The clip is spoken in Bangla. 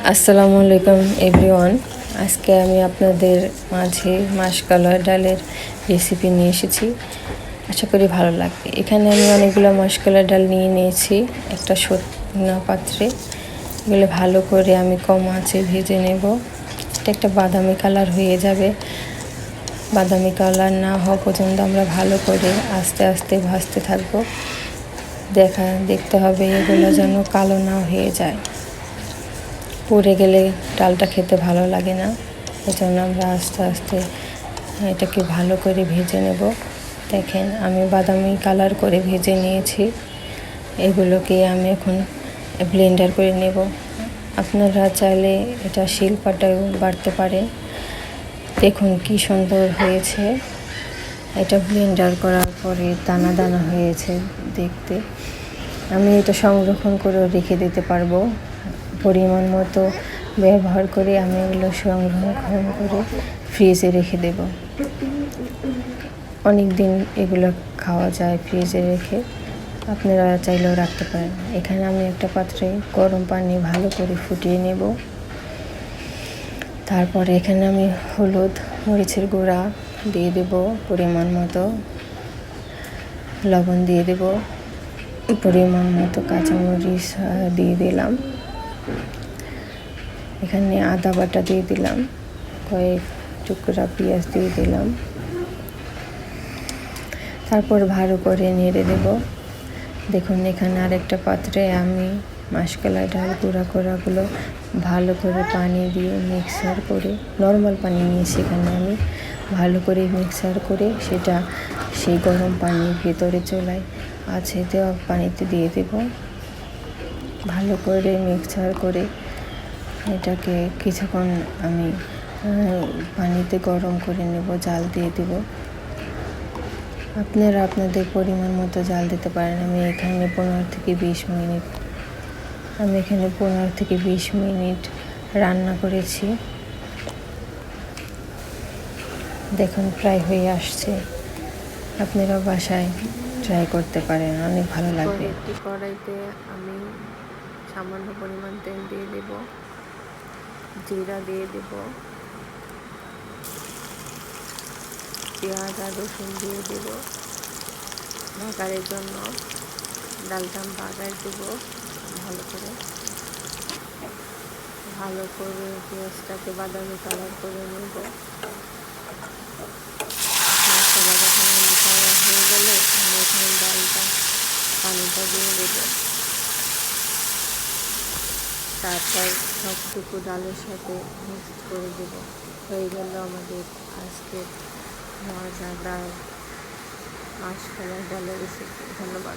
আসসালামু আলাইকুম এভরিওয়ান। আজকে আমি আপনাদের মাঝে মাসকলাই ডালের রেসিপি নিয়ে এসেছি। আশা করি ভালো লাগবে। এখানে আমি অনেকগুলো মাসকলাই ডাল নিয়ে নিয়েছি একটা শুকনো পাত্রে। এগুলো ভালো করে আমি কম আঁচে ভেজে নেব। এটা একটা বাদামি কালার হয়ে যাবে। বাদামি কালার না হওয়া পর্যন্ত আমরা ভালো করে আস্তে আস্তে ভাজতে থাকবো। দেখতে হবে এগুলো যেন কালো না হয়ে যায়। পুড়ে গেলে ডালটা খেতে ভালো লাগে না। এজন্য আমরা আস্তে আস্তে এটাকে ভালো করে ভেজে নেব। দেখেন আমি বাদামি কালার করে ভেজে নিয়েছি। এগুলোকে আমি এখন ব্লেন্ডার করে নেব। আপনারা চাইলে এটা শিলপাটায় বাটতে পারেন। দেখুন কি সুন্দর হয়েছে। এটা ব্লেন্ডার করার পরে দানা দানা হয়েছে দেখতে। আমি এটা সংরক্ষণ করে রেখে দিতে পারবো। পরিমাণ মতো ব্যবহার করে আমি এগুলো সংরক্ষণ করে ফ্রিজে রেখে দেব। অনেক দিন এগুলো খাওয়া যায় ফ্রিজে রেখে। আপনারা চাইলেও রাখতে পারেন। এখানে আমি একটা পাত্রে গরম পানি ভালো করে ফুটিয়ে নেব। তারপরে এখানে আমি হলুদ মরিচের গুঁড়া দিয়ে দেব, পরিমাণ মতো লবণ দিয়ে দেব, পরিমাণ মতো কাঁচামরিচ দিয়ে দিলাম। এখানে আদা বাটা দিয়ে দিলাম, কয়েক টুকরা পেঁয়াজ দিয়ে দিলাম। তারপর ভালো করে নেড়ে দেব। দেখুন এখানে আরেকটা পাত্রে আমি মাসকলাই ডাল গুঁড়াগুলো ভালো করে পানি দিয়ে মিক্সার করে, নর্মাল পানি নিয়েছি এখানে আমি, ভালো করে মিক্সার করে সেটা সেই গরম পানির ভেতরে চুলায় আছে দেওয়া পানিতে দিয়ে দেব। ভালো করে মিক্সার করে এটাকে কিছুক্ষণ আমি পানিতে গরম করে নেব, জাল দিয়ে দেব। আপনারা আপনাদের পরিমাণ মতো জাল দিতে পারেন। আমি এখানে 15 থেকে 20 মিনিট রান্না করেছি। দেখুন প্রায় হয়ে আসছে। আপনারা বাসায় ট্রাই করতে পারেন, অনেক ভালো লাগবে। একটি কড়াইতে আমি সামান্য পরিমাণ তেল দিয়ে দেব, জিরা দিয়ে দেব, পেঁয়াজ আর রসুন দিয়ে দেব। বাগারের জন্য ডালটা বাগার দেব ভালো করে পেঁয়াজটাকে বাদামি কালার করে নেব। মশলা যখন কালার হয়ে গেলে আমি এখানে ডালটা পানিটা দিয়ে দেব। তারপর সবটুকু ডালের সাথে মিক্সড করে দেব। হয়ে গেল আমাদের আজকের মজাদার মাসকলাই ডালের রেসিপি। ধন্যবাদ।